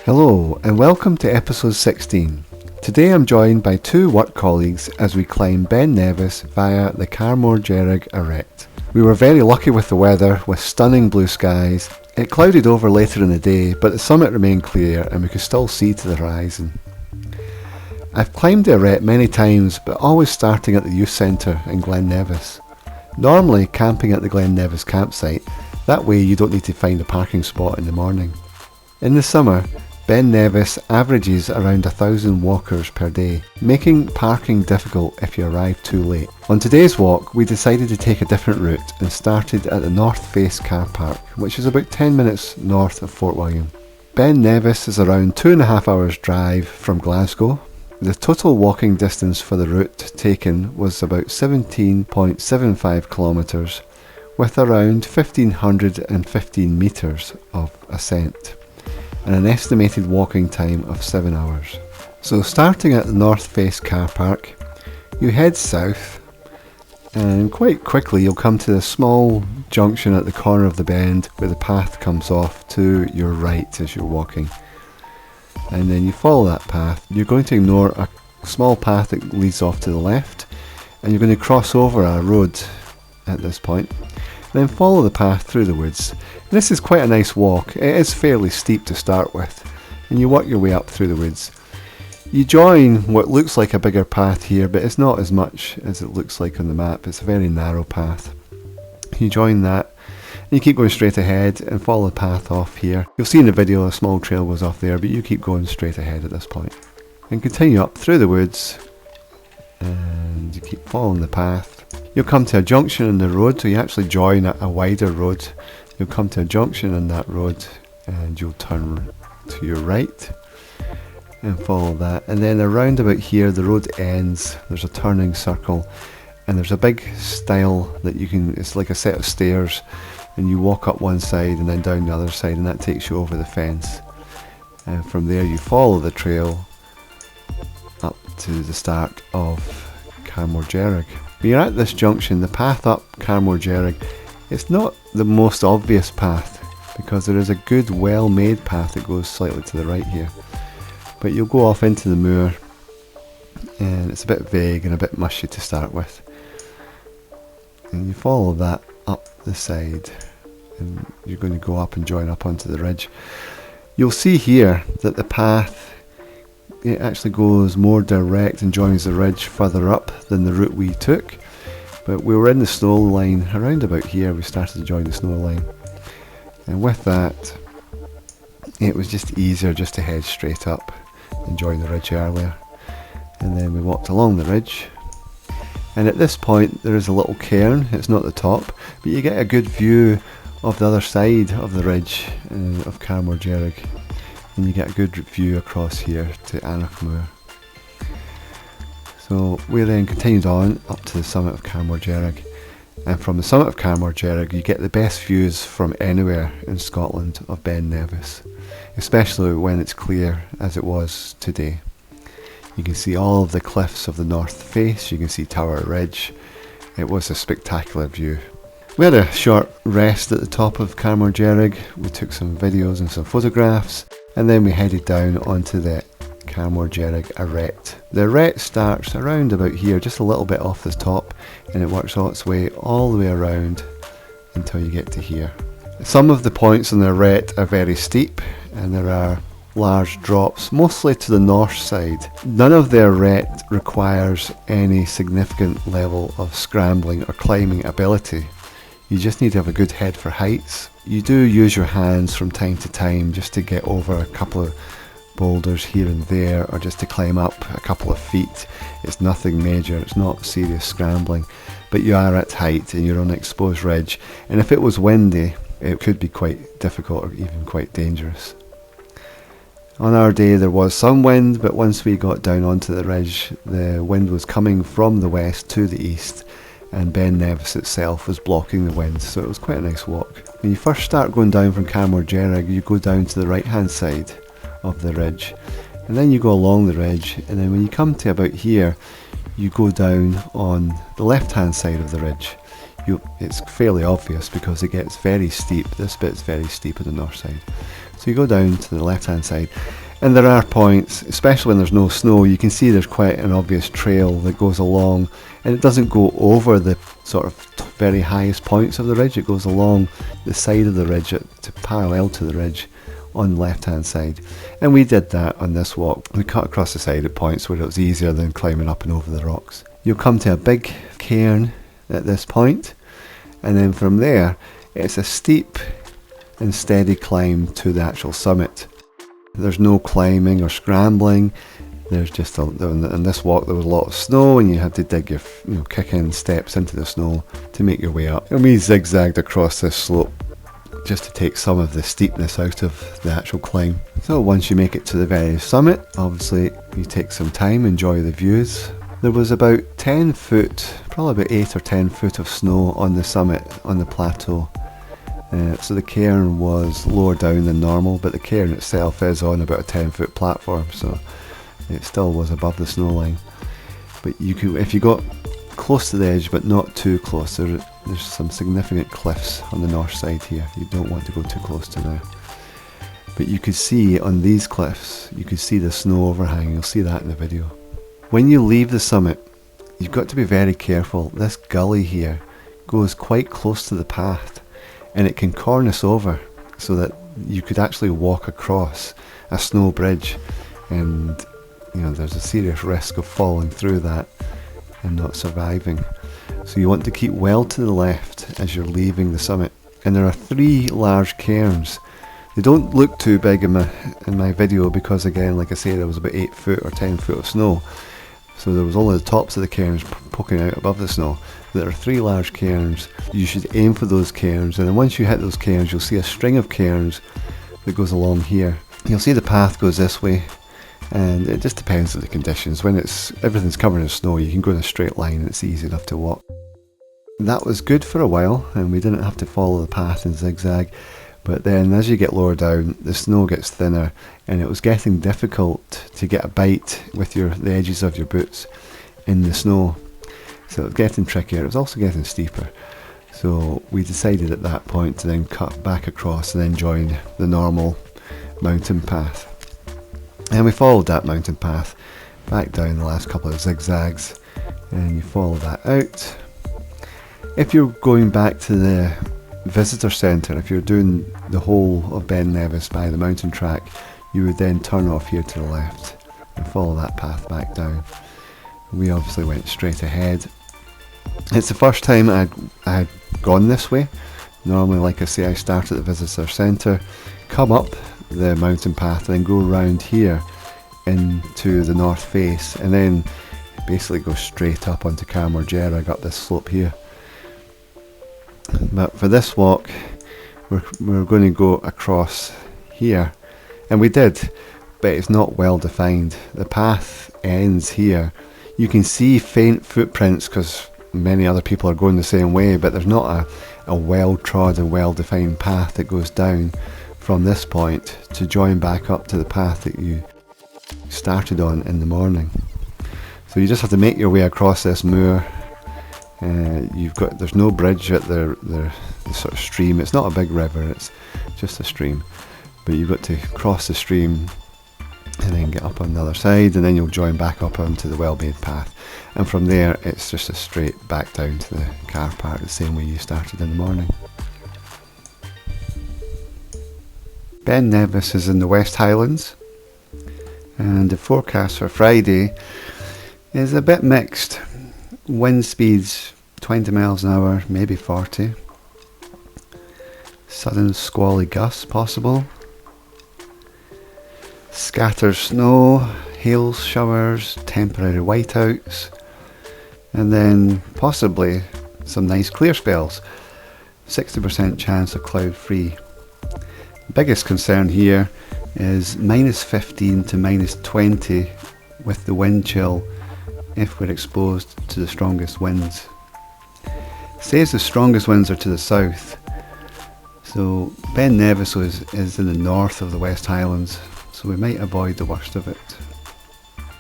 Hello and welcome to episode 16. Today I'm joined by two work colleagues as we climb Ben Nevis via the Càrn Mòr Dearg Arete. We were very lucky with the weather, with stunning blue skies. It clouded over later in the day, but the summit remained clear and we could still see to the horizon. I've climbed the arete many times, but always starting at the youth centre in Ben Nevis. Normally camping at the Ben Nevis campsite, that way you don't need to find a parking spot in the morning. In the summer, Ben Nevis averages around 1,000 walkers per day, making parking difficult if you arrive too late. On today's walk, we decided to take a different route and started at the North Face car park, which is about 10 minutes north of Fort William. Ben Nevis is around 2.5 hours drive from Glasgow. The total walking distance for the route taken was about 17.75 kilometres, with around 1,515 metres of ascent, and an estimated walking time of 7 hours. So starting at the North Face car park, you head south and quite quickly you'll come to a small junction at the corner of the bend where the path comes off to your right as you're walking. And then you follow that path. You're going to ignore a small path that leads off to the left, and you're going to cross over a road at this point. Then follow the path through the woods. And this is quite a nice walk. It is fairly steep to start with, and you work your way up through the woods. You join what looks like a bigger path here, but it's not as much as it looks like on the map. It's a very narrow path. You join that, and you keep going straight ahead and follow the path off here. You'll see in the video a small trail goes off there, but you keep going straight ahead at this point. And continue up through the woods, and you keep following the path. You'll come to a junction in the road, so you actually join a wider road. You'll come to a junction in that road and you'll turn to your right and follow that. And then around about here the road ends, there's a turning circle and there's a big stile that you can, it's like a set of stairs, and you walk up one side and then down the other side, and that takes you over the fence. And from there you follow the trail up to the start of Carn Mor Dearg. When you're at this junction, the path up Carn Mor Dearg, it's not the most obvious path because there is a good well-made path that goes slightly to the right here. But you'll go off into the moor and it's a bit vague and a bit mushy to start with. And you follow that up the side and you're going to go up and join up onto the ridge. You'll see here that the path, it actually goes more direct and joins the ridge further up than the route we took. But we were in the snow line around about here. We started to join the snow line, and with that it was just easier just to head straight up and join the ridge earlier. And then we walked along the ridge, and at this point there is a little cairn. It's not the top, but you get a good view of the other side of the ridge of Carn Mor Dearg, and you get a good view across here to Moor. So we then continued on up to the summit of Carn Mor Dearg, and from the summit of Carn Mor Dearg you get the best views from anywhere in Scotland of Ben Nevis, especially when it's clear as it was today. You can see all of the cliffs of the North Face, you can see Tower Ridge. It was a spectacular view. We had a short rest at the top of Carn Mor Dearg. We took some videos and some photographs, and then we headed down onto the Càrn Mòr Dearg Arete. The arete starts around about here, just a little bit off the top, and it works all its way all the way around until you get to here. Some of the points on the arete are very steep, and there are large drops, mostly to the north side. None of the arete requires any significant level of scrambling or climbing ability. You just need to have a good head for heights. You do use your hands from time to time just to get over a couple of boulders here and there, or just to climb up a couple of feet. It's nothing major, it's not serious scrambling, but you are at height and you're on an exposed ridge, and if it was windy it could be quite difficult or even quite dangerous. On our day there was some wind, but once we got down onto the ridge the wind was coming from the west to the east, and Ben Nevis itself was blocking the wind, so it was quite a nice walk. When you first start going down from Càrn Mòr Dearg, you go down to the right hand side of the ridge, and then you go along the ridge, and then when you come to about here you go down on the left hand side of the ridge. It's fairly obvious because it gets very steep. This bit's very steep on the north side. So you go down to the left hand side, and there are points, especially when there's no snow, you can see there's quite an obvious trail that goes along, and it doesn't go over the sort of very highest points of the ridge. It goes along the side of the ridge to parallel to the ridge on the left hand side, and we did that on this walk. We cut across the side at points where it was easier than climbing up and over the rocks. You'll come to a big cairn at this point, and then from there it's a steep and steady climb to the actual summit. There's no climbing or scrambling. There's just in this walk there was a lot of snow, and you had to dig your kick in steps into the snow to make your way up. And we zigzagged across this slope just to take some of the steepness out of the actual climb. So once you make it to the very summit, obviously you take some time, enjoy the views. There was about 10 foot, probably about 8 or 10 foot of snow on the summit, on the plateau. So the cairn was lower down than normal, but the cairn itself is on about a 10-foot platform, so it still was above the snow line. But you could, if you got close to the edge but not too close, there's some significant cliffs on the north side here. You don't want to go too close to there. But you could see on these cliffs, you could see the snow overhang. You'll see that in the video. When you leave the summit, you've got to be very careful. This gully here goes quite close to the path, and it can cornice over so that you could actually walk across a snow bridge, and there's a serious risk of falling through that and not surviving. So you want to keep well to the left as you're leaving the summit. And there are 3 large cairns. They don't look too big in my video because, again, like I say, there was about 8 foot or 10 foot of snow, so there was only the tops of the cairns poking out above the snow. There are 3 large cairns. You should aim for those cairns, and then once you hit those cairns, you'll see a string of cairns that goes along here. You'll see the path goes this way, and it just depends on the conditions. When everything's covered in snow, you can go in a straight line and it's easy enough to walk. That was good for a while, and we didn't have to follow the path and zigzag. But then as you get lower down, the snow gets thinner, and it was getting difficult to get a bite with the edges of your boots in the snow. So it was getting trickier. It was also getting steeper. So we decided at that point to then cut back across and then join the normal mountain path. And we followed that mountain path back down the last couple of zigzags, and you follow that out. If you're going back to the visitor centre, if you're doing the whole of Ben Nevis by the mountain track, you would then turn off here to the left and follow that path back down. We obviously went straight ahead. It's the first time I had gone this way. Normally, like I say, I start at the visitor centre, come up the mountain path, and then go around here into the north face, and then basically go straight up onto Càrn Mòr Dearg up this slope here. But for this walk, we're going to go across here, and we did, but it's not well defined. The path ends here. You can see faint footprints because many other people are going the same way, but there's not a well-trodden, well-defined path that goes down from this point to join back up to the path that you started on in the morning. So you just have to make your way across this moor. There's no bridge at the sort of stream. It's not a big river, it's just a stream, but you've got to cross the stream and then get up on the other side, and then you'll join back up onto the well-made path, and from there it's just a straight back down to the car park the same way you started in the morning. Ben Nevis is in the West Highlands, and the forecast for Friday is a bit mixed. Wind speeds 20 miles an hour, maybe 40. Sudden squally gusts possible. Scattered snow, hail showers, temporary whiteouts, and then possibly some nice clear spells. 60% chance of cloud free. The biggest concern here is -15 to -20 with the wind chill if we're exposed to the strongest winds. It says the strongest winds are to the south, so Ben Nevis is in the north of the West Highlands, so we might avoid the worst of it.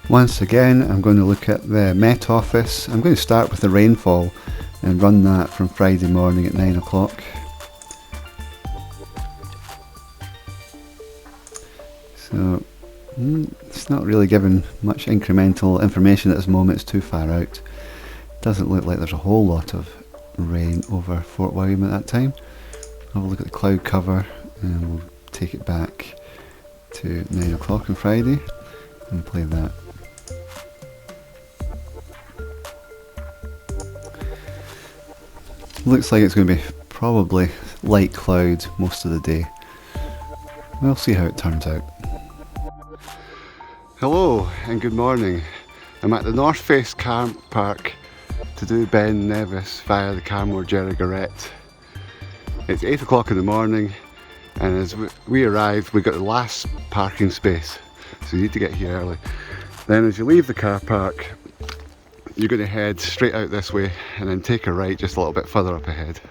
Once again, I'm going to look at the Met Office. I'm going to start with the rainfall and run that from Friday morning at 9 o'clock. So it's not really giving much incremental information at this moment, it's too far out. Doesn't look like there's a whole lot of rain over Fort William at that time. Have a look at the cloud cover and we'll take it back to 9 o'clock on Friday and play that. Looks like it's going to be probably light clouds most of the day. We'll see how it turns out. Hello and good morning. I'm at the North Face Car Park to do Ben Nevis via the Càrn Mòr Dearg Arete. It's 8 o'clock in the morning, and as we arrived we got the last parking space, so you need to get here early. Then as you leave the car park, you're going to head straight out this way and then take a right just a little bit further up ahead.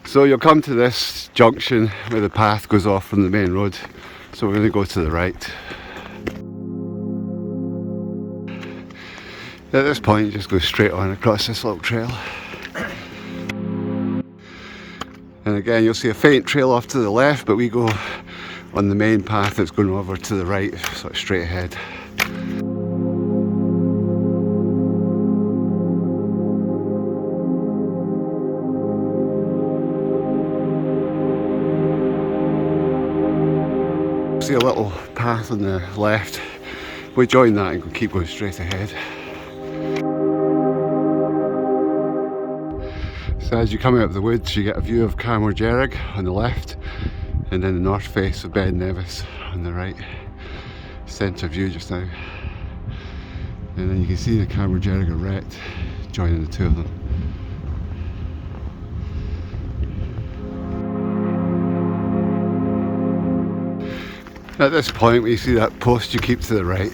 So you'll come to this junction where the path goes off from the main road, so we're going to go to the right. At this point you just go straight on across this little trail. And again you'll see a faint trail off to the left, but we go on the main path that's going over to the right, sort of straight ahead. See a little path on the left. We join that and keep going straight ahead. So as you come out of the woods you get a view of Carn Mòr Dearg on the left, and then the north face of Ben Nevis on the right. Centre view just now. And then you can see the Càrn Mòr Dearg Arete joining the two of them. At this point, when you see that post, you keep to the right.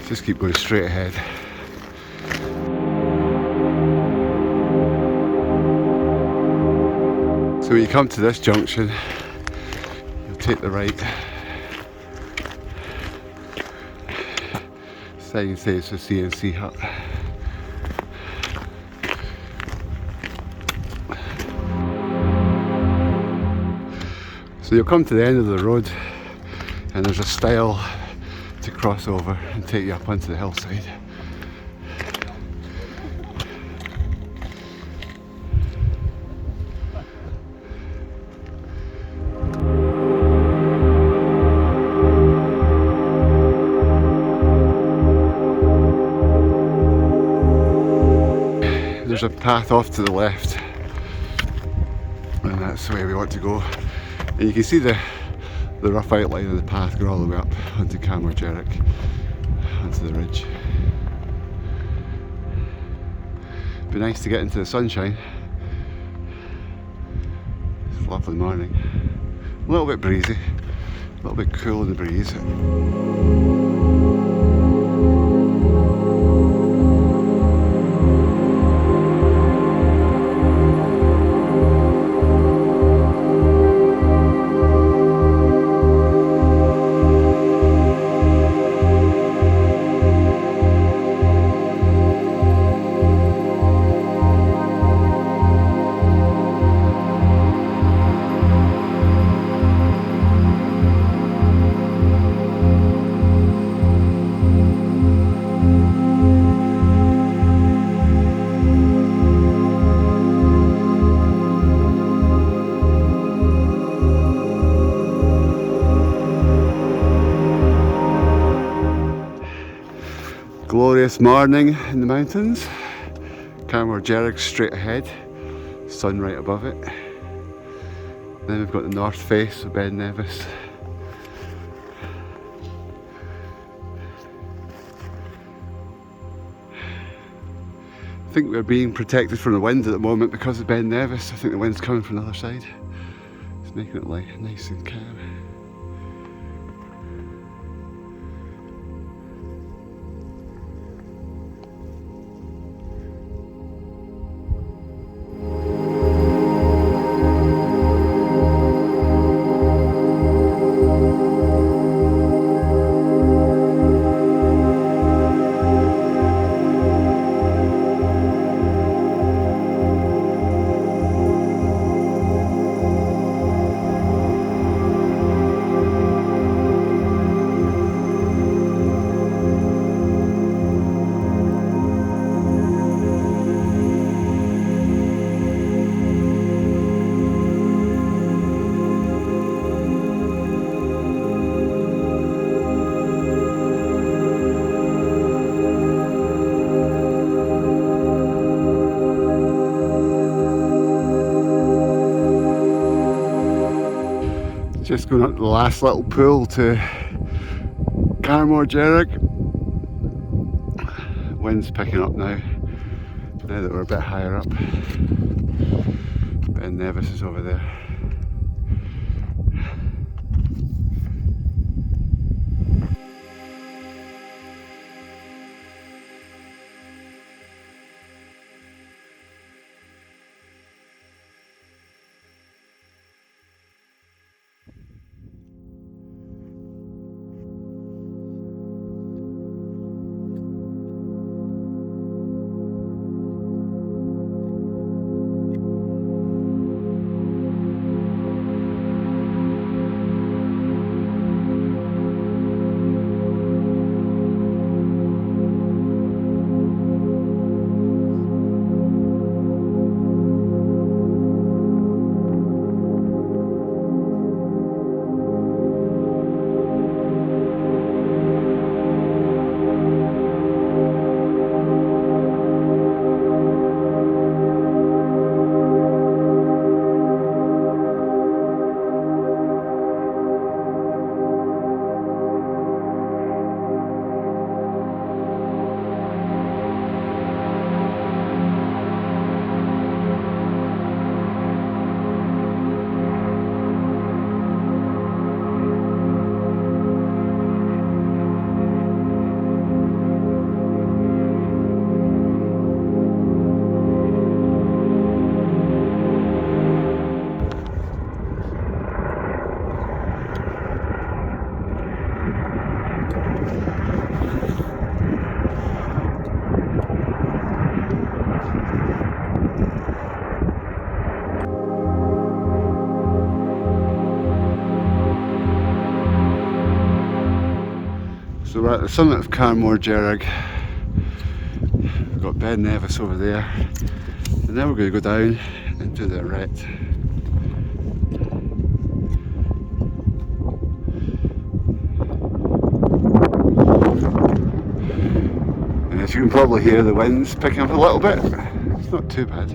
Just keep going straight ahead. So when you come to this junction, you'll take the right. Sign says for CNC hut. So you'll come to the end of the road, and there's a stile to cross over and take you up onto the hillside. There's a path off to the left, and that's the way we want to go. And you can see the rough outline of the path going all the way up onto Càrn Mòr Dearg, onto the ridge. Be nice to get into the sunshine. It's a lovely morning. A little bit breezy, a little bit cool in the breeze. Glorious morning in the mountains. Càrn Mòr Dearg straight ahead, sun right above it. Then we've got the north face of Ben Nevis. I think we're being protected from the wind at the moment because of Ben Nevis. I think the wind's coming from the other side. It's making it light, nice and calm. Just going up the last little pool to Carn Mor Dearg. Wind's picking up now that we're a bit higher up. Ben Nevis is over there. So we're at the summit of Càrn Mòr Dearg. We've got Ben Nevis over there, and then we're going to go down into the Arete. And as you can probably hear, the wind's picking up a little bit. It's not too bad.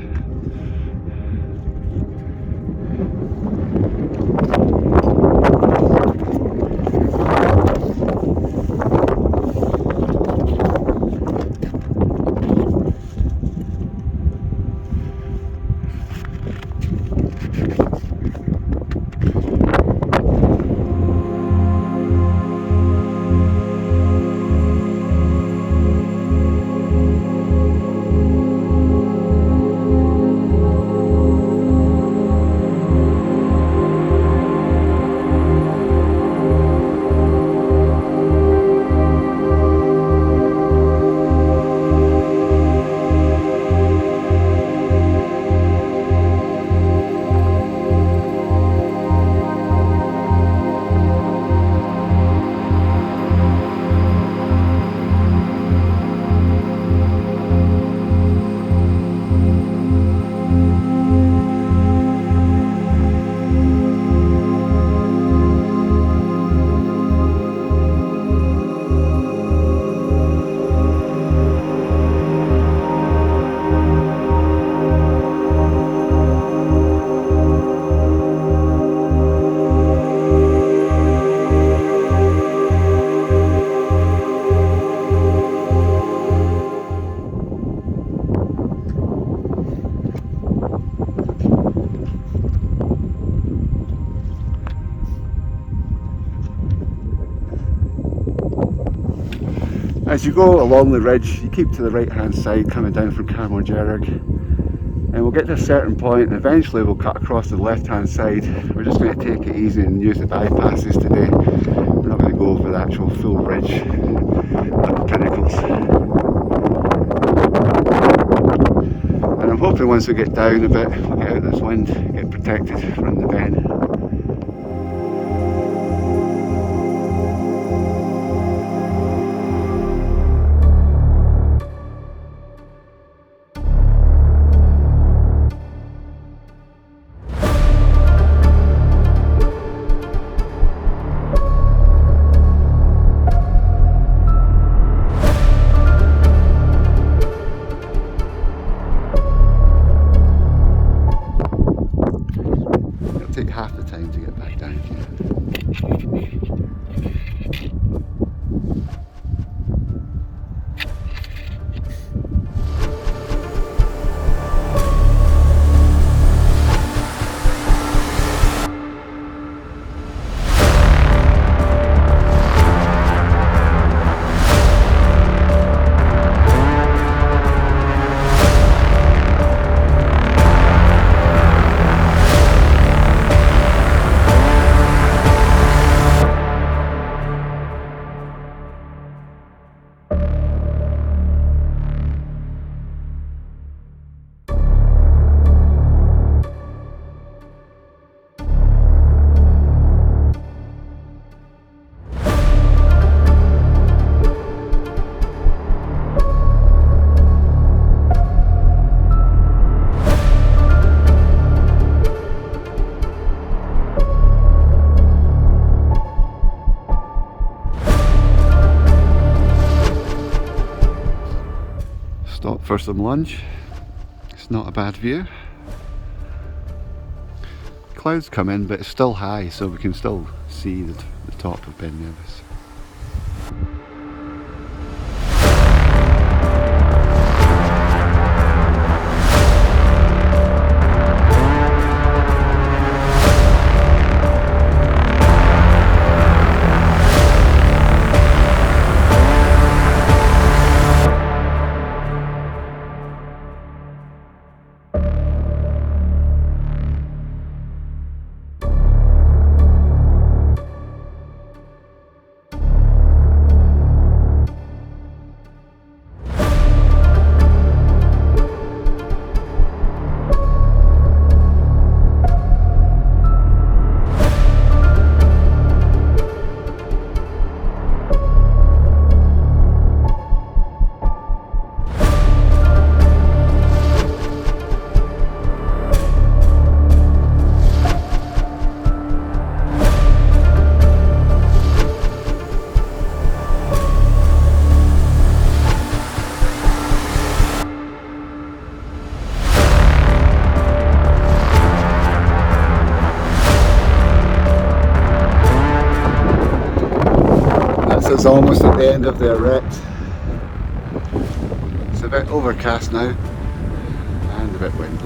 As you go along the ridge, you keep to the right hand side coming down from Càrn Mòr Dearg, and we'll get to a certain point and eventually we'll cut across to the left hand side. We're just going to take it easy and use the bypasses today. We're not going to go over the actual full ridge up the pinnacles. And I'm hoping once we get down a bit, we'll get out of this wind, get protected from the bend. Stop for some lunch. It's not a bad view. Clouds come in, but it's still high, so we can still see the top of Ben Nevis. It's almost at the end of the arete. It's a bit overcast now and a bit windy.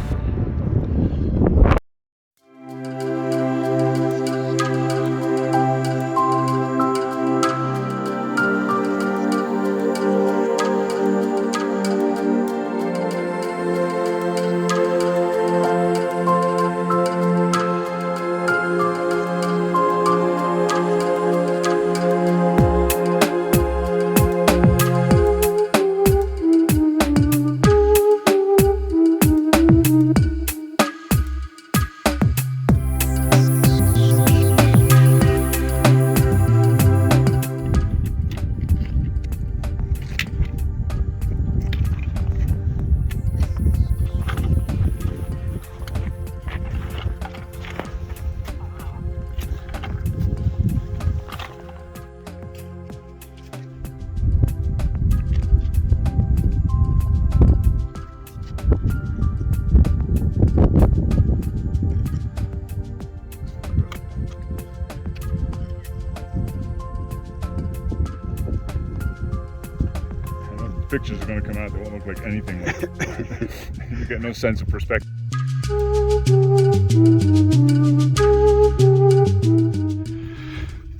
Pictures are going to come out that won't look like anything like it. You get no sense of perspective.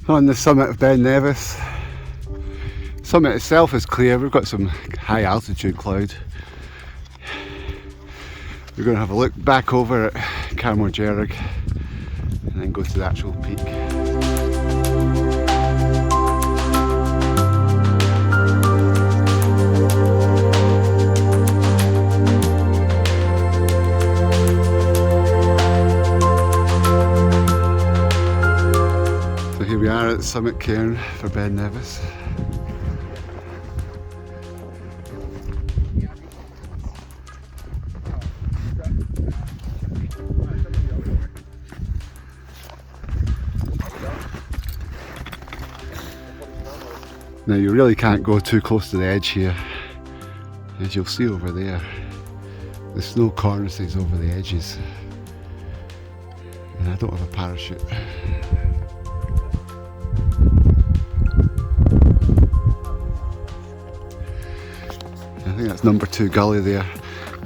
On the summit of Ben Nevis. Summit itself is clear, we've got some high altitude cloud. We're going to have a look back over at Càrn Mòr Dearg and then go to the actual peak. So here we are at the summit cairn for Ben Nevis. Now you really can't go too close to the edge here, as you'll see over there. The snow cornices over the edges, and I don't have a parachute. think that's number 2 gully there.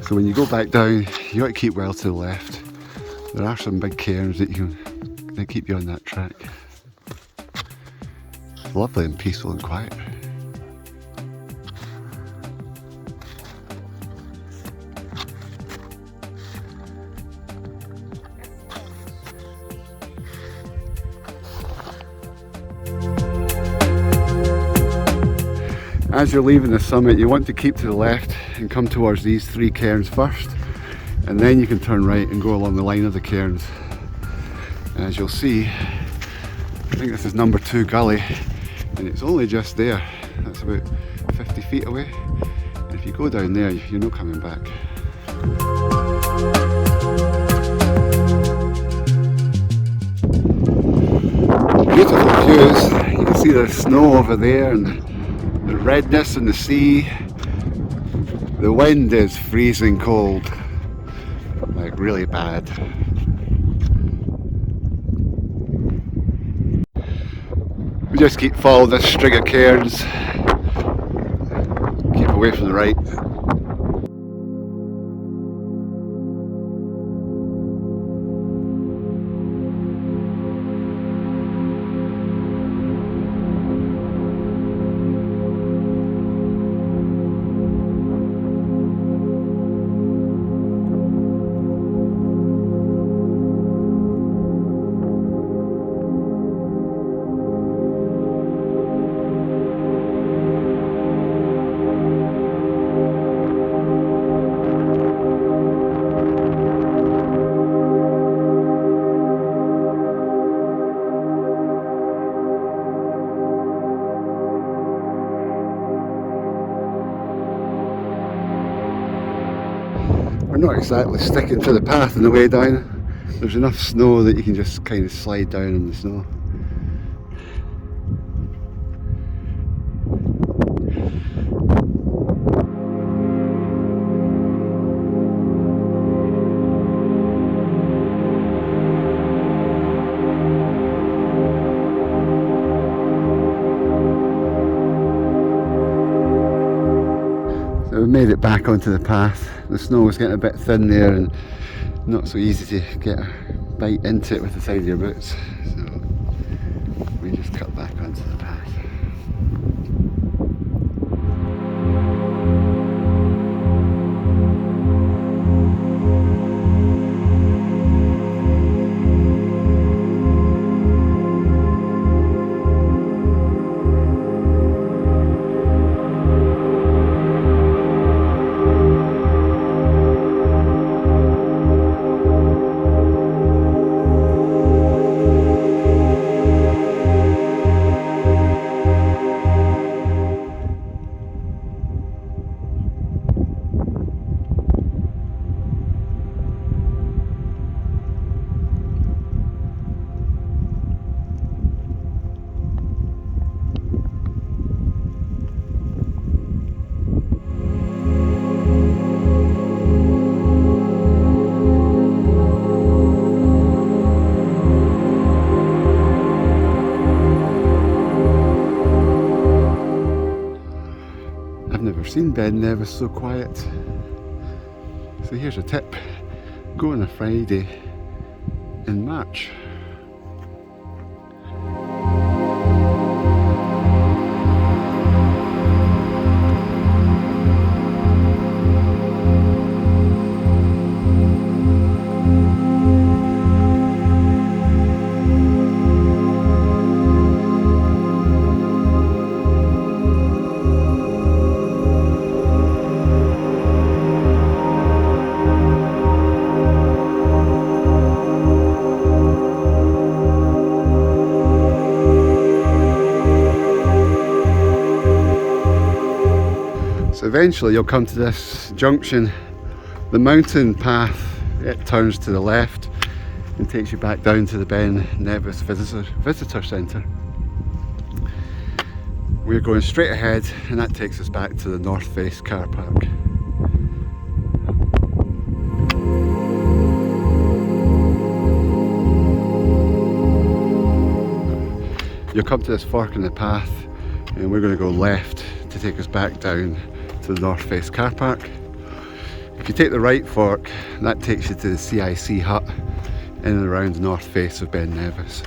So when you go back down, you got to keep well to the left. There are some big cairns that keep you on that track. It's lovely and peaceful and quiet. As you're leaving the summit, you want to keep to the left and come towards these 3 cairns first, and then you can turn right and go along the line of the cairns. And as you'll see, I think this is number 2 gully, and it's only just there. That's about 50 feet away, and if you go down there, you're not coming back. Beautiful views. You can see the snow over there and the redness in the sea. The wind is freezing cold, like really bad. We just keep following this string of cairns, keep away from the right. We're not exactly sticking to the path on the way down. There's enough snow that you can just kind of slide down in the snow. So we made it back onto the path. The snow was getting a bit thin there and not so easy to get a bite into it with the side of your boots. So we just cut back onto the path. Seen Ben Nevis so quiet. So here's a tip: go on a Friday in March. So eventually you'll come to this junction. The mountain path, it turns to the left and takes you back down to the Ben Nevis Visitor Centre. We're going straight ahead and that takes us back to the North Face car park. You'll come to this fork in the path and we're going to go left to take us back down to the North Face car park. If you take the right fork, that takes you to the CIC hut in and around the north face of Ben Nevis.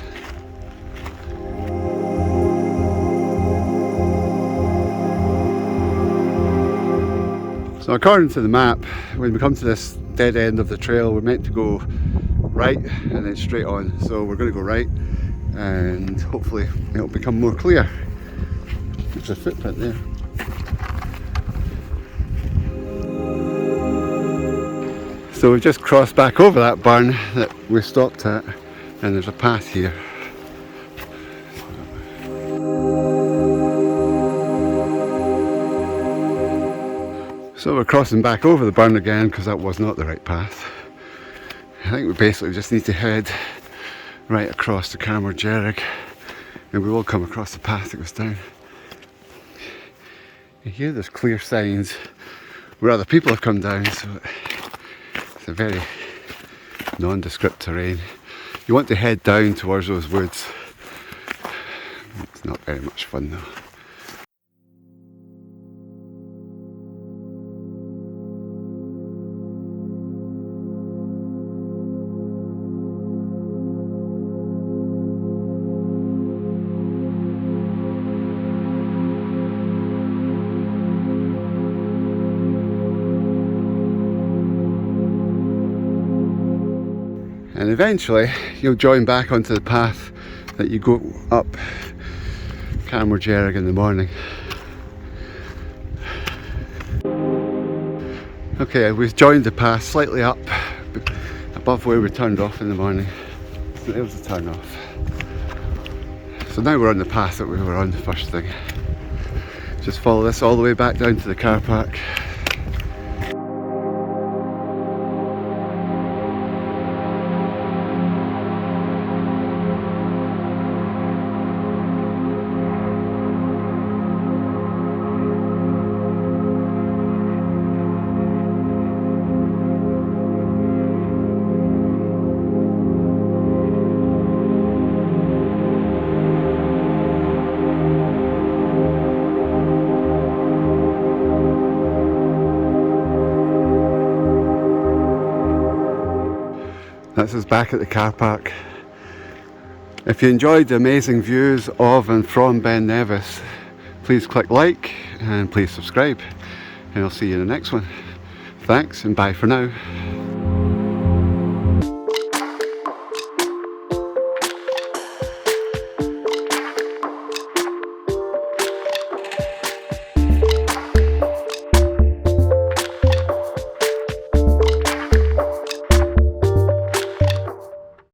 So according to the map, when we come to this dead end of the trail, we're meant to go right and then straight on. So we're going to go right and hopefully it'll become more clear. There's a footprint there. So we've just crossed back over that burn that we stopped at, and there's a path here. So we're crossing back over the burn again because that was not the right path. I think we basically just need to head right across to Càrn Mòr Dearg and we will come across the path that goes down. And here there's clear signs where other people have come down, so it's a very nondescript terrain. You want to head down towards those woods. It's not very much fun though. And eventually you'll join back onto the path that you go up Càrn Mòr Dearg in the morning. Okay, we've joined the path slightly up above where we turned off in the morning. So there's the turn off. So now we're on the path that we were on the first thing. Just follow this all the way back down to the car park. That's us back at the car park. If you enjoyed the amazing views of and from Ben Nevis, please click like and please subscribe, and I'll see you in the next one. Thanks and bye for now.